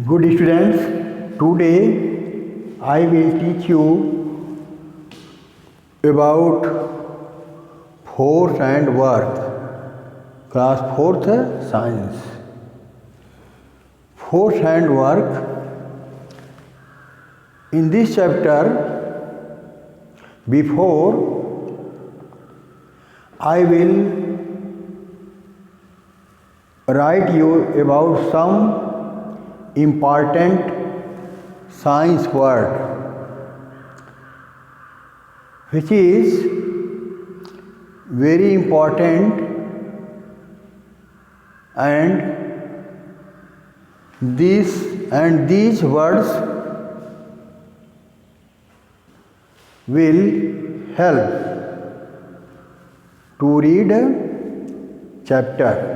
Good students, today I will teach you about force and work. Class 4th Science. Force and work. In this chapter, before I will write you about some important science word which is very important, and these words will help to read a chapter.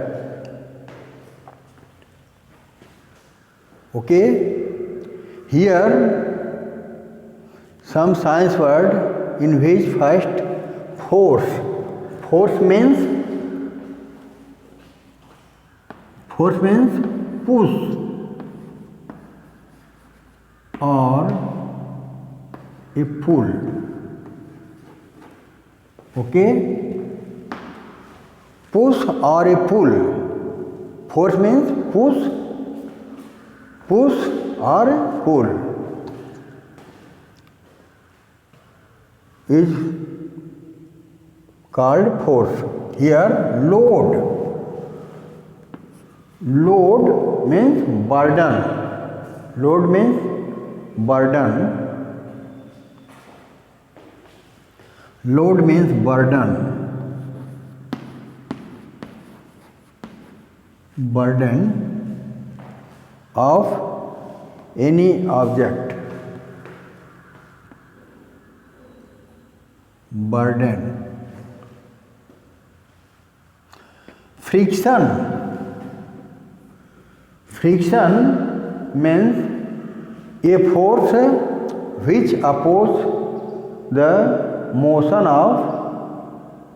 Okay, here some science word in which first force. Force means push or a pull. Okay, push or a pull. Force means push or pull is called force. Here load means burden. Load means burden. Load means burden. Burden of any object. Burden. Friction. Friction means a force which opposes the motion of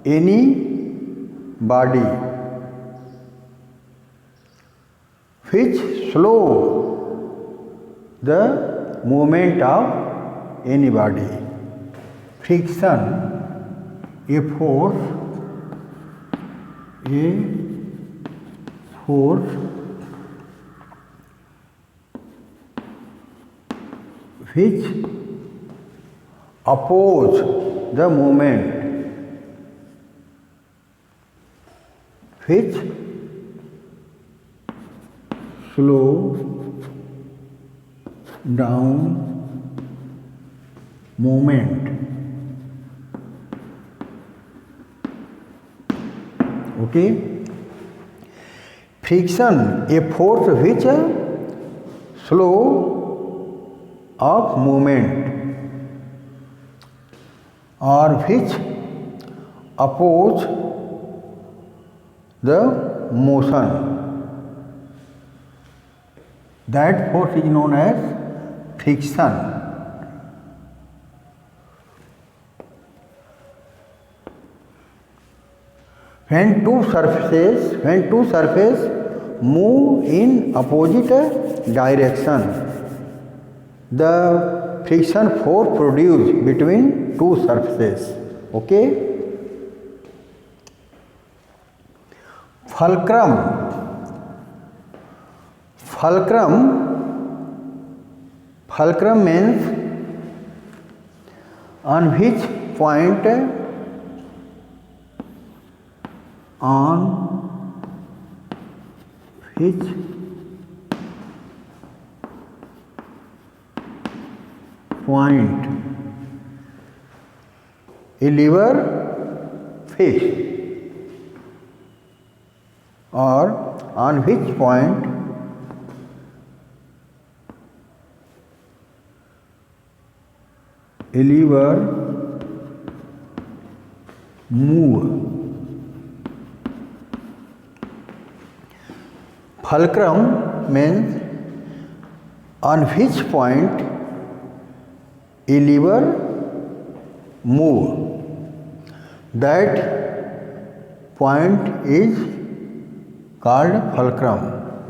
any body, which slow the movement of any body. Friction, a force which oppose the movement, which slow down movement. Okay, friction, a force which slow of movement or which oppose the motion. That force is known as friction. When two surfaces move in opposite direction, the friction force produced between two surfaces. Okay. Fulcrum. Fulcrum means on which point a lever fixed, or on which point a lever move. Fulcrum means on which point a lever move. That point is called fulcrum.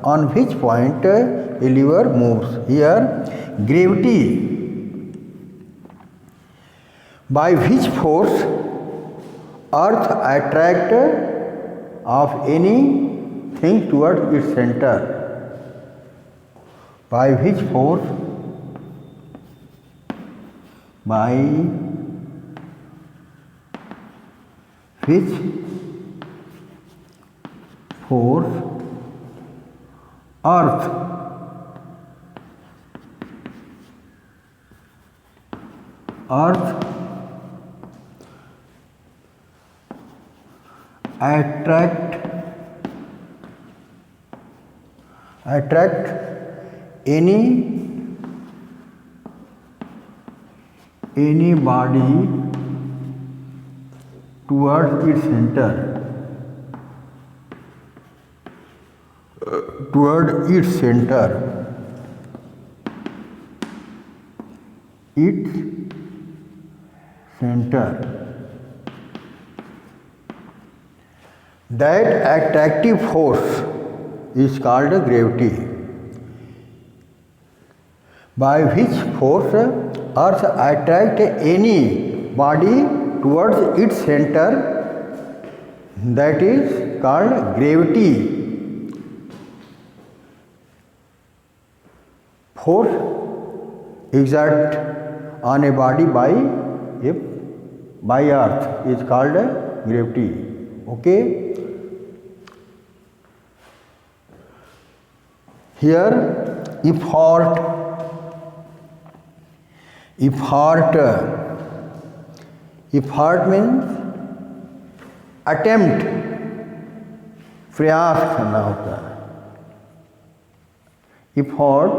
on which point a lever moves. Here, gravity, by which force earth attract of anything towards its center. By which force, by which force earth attract any body towards its center, that attractive force is called gravity. By which force earth attract any body towards its center, that is called gravity. Force exert on a body by earth is called gravity. Okay. Here, effort means attempt, प्रयास करना होता है. Effort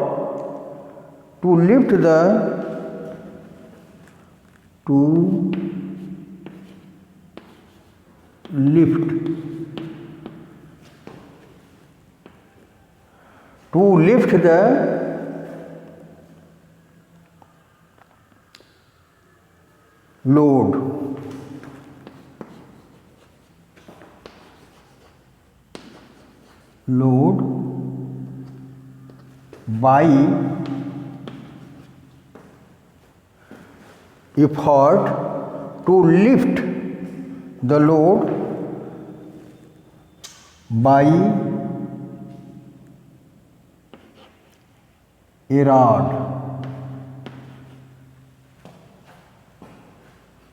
to lift the load. By effort to lift the load by a rod.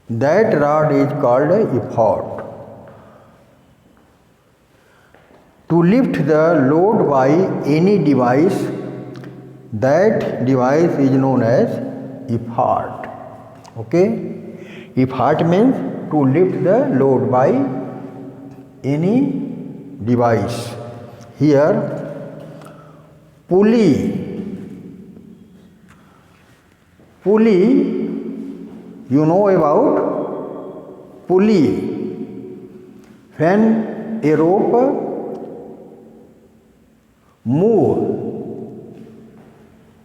That rod is called effort. To lift the load by any device, that device is known as effort. Okay? Effort means to lift the load by any device. Here, pulley, you know about pulley. When a rope move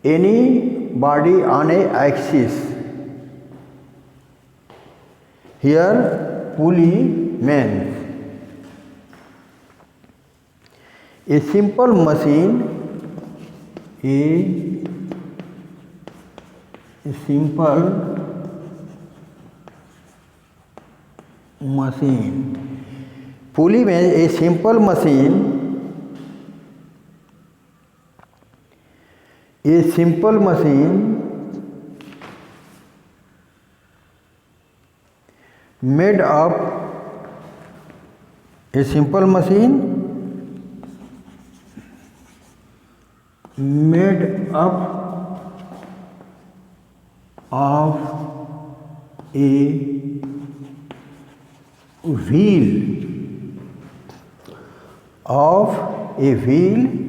any body on a axis, here pulley means a simple machine, pulley means a simple machine made up of a wheel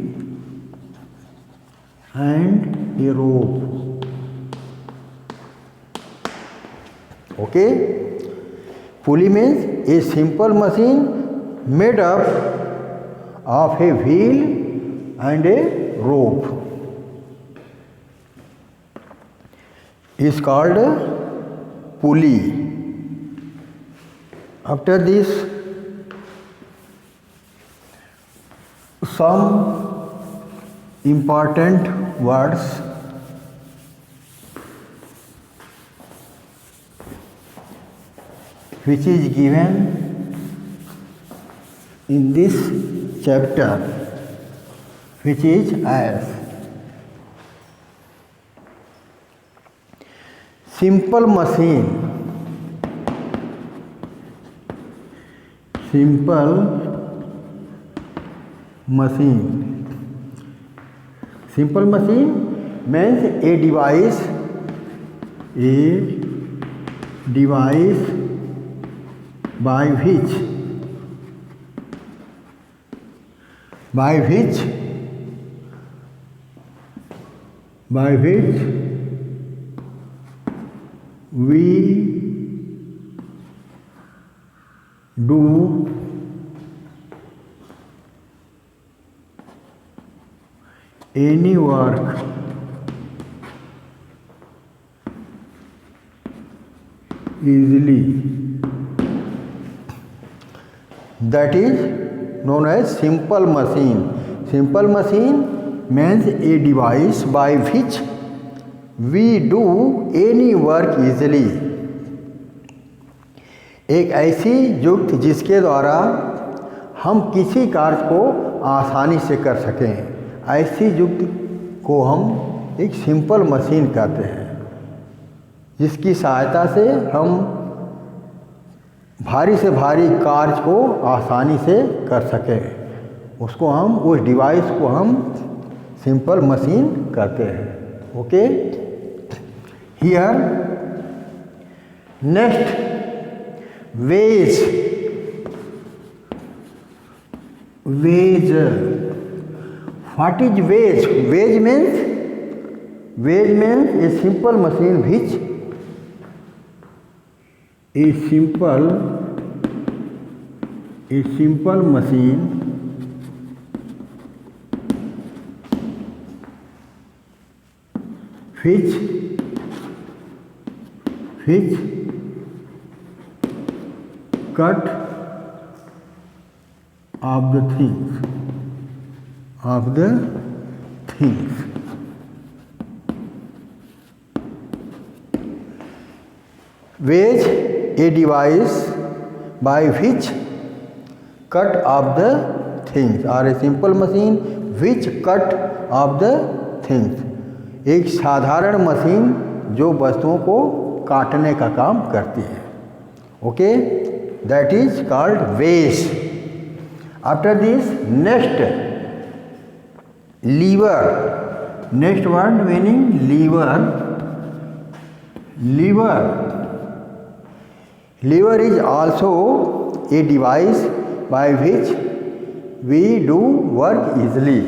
and a rope. Okay? Pulley means a simple machine made up of a wheel and a rope is called pulley. After this, some important words which is given in this chapter, which is as simple machine, simple machine. Simple machine means a device by which we do any work easily. That is known as simple machine. Simple machine means a device by which we do any work easily. एक ऐसी युक्ति जिसके द्वारा हम किसी कार्य को आसानी से कर सकें, ऐसी युक्ति को हम एक सिंपल मशीन कहते हैं, जिसकी सहायता से हम भारी से भारी कार्य को आसानी से कर सकें। उसको हम, उस डिवाइस को हम सिंपल मशीन कहते हैं। Okay, here next wedge. What is wedge? Wedge means a simple machine which machine which cut of the things. Wedge, a device by which cut of the things, or a simple machine which cut of the things. एक साधारण machine जो वस्तुओं को काटने का काम करती है। Okay, that is called wedge. After this next lever. Next word meaning lever. Lever is also a device by which we do work easily.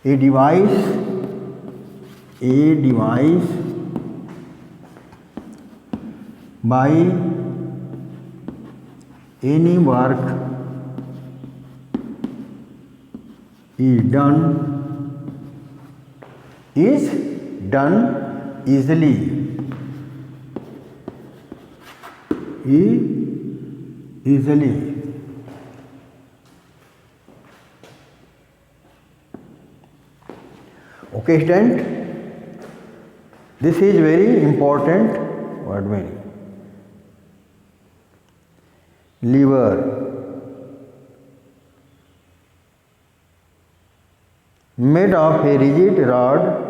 A device by any work is done easily. Okay, student, this is very important word meaning. Lever. Made of a rigid rod.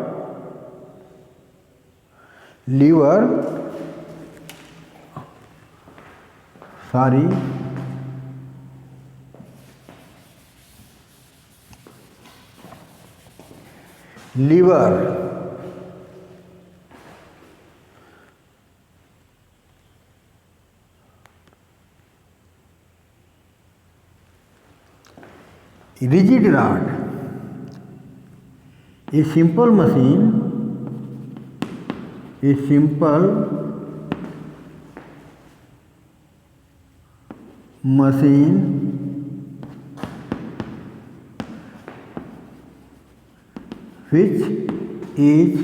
Lever rigid rod, a simple machine which is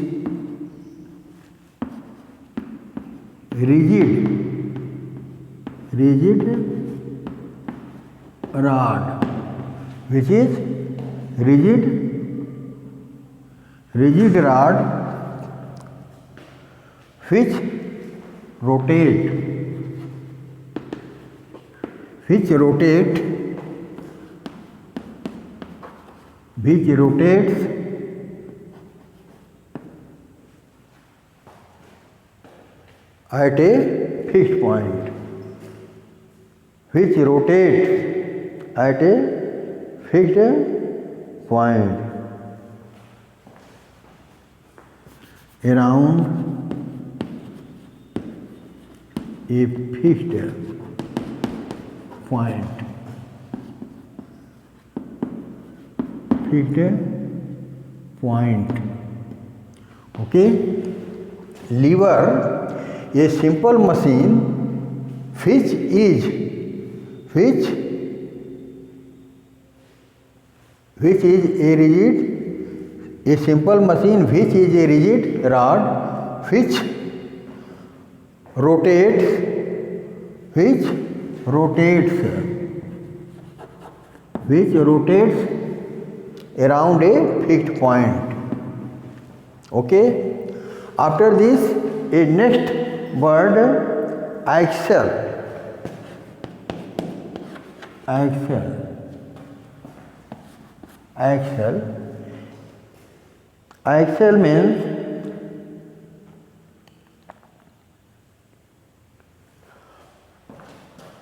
rigid rod. which is rigid rod which rotates at a fixed point, which rotates at a fixed point around a fixed point. Okay. Lever, a simple machine which is a simple machine which is a rigid rod which rotates around a fixed point. Okay. After this, a next word, axle. Axle means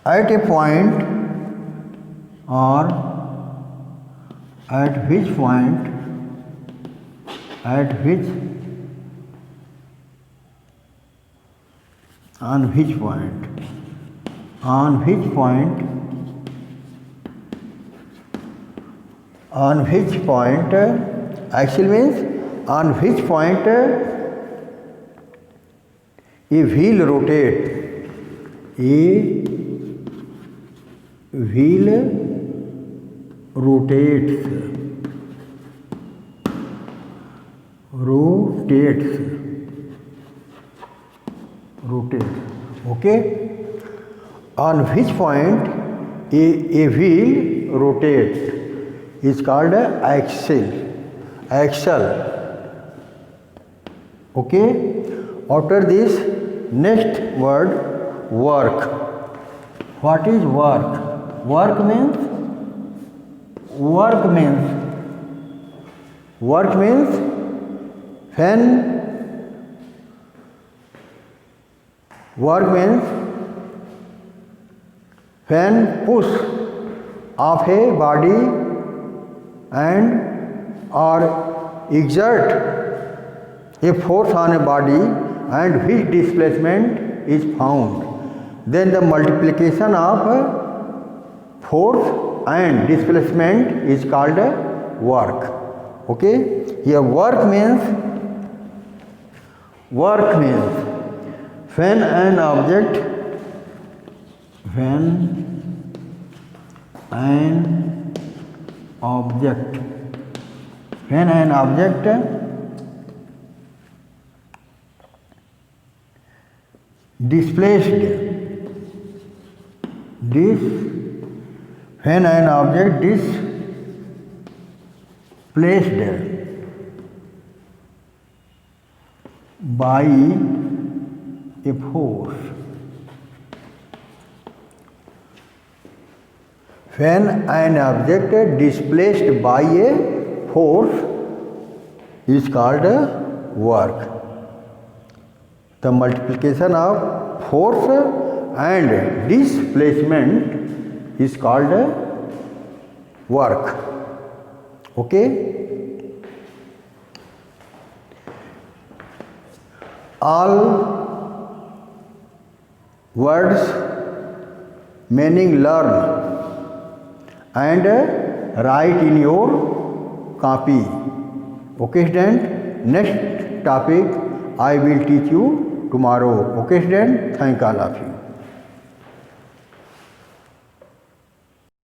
at a point or at which point axle means on which point a wheel rotates. Rotates. Okay. On which point a wheel rotates is called axle. Okay. After this, next word, work. What is work? Work means when push of a body and or exert a force on a body and which displacement is found, then the multiplication of force and displacement is called work. Okay. Here work means when an object displaced by a force. When an object displaced by a force is called work. The multiplication of force and displacement is called work. Okay. All words meaning learn and write in your copy. Okay student, next topic I will teach you tomorrow. Okay student, thank all of you.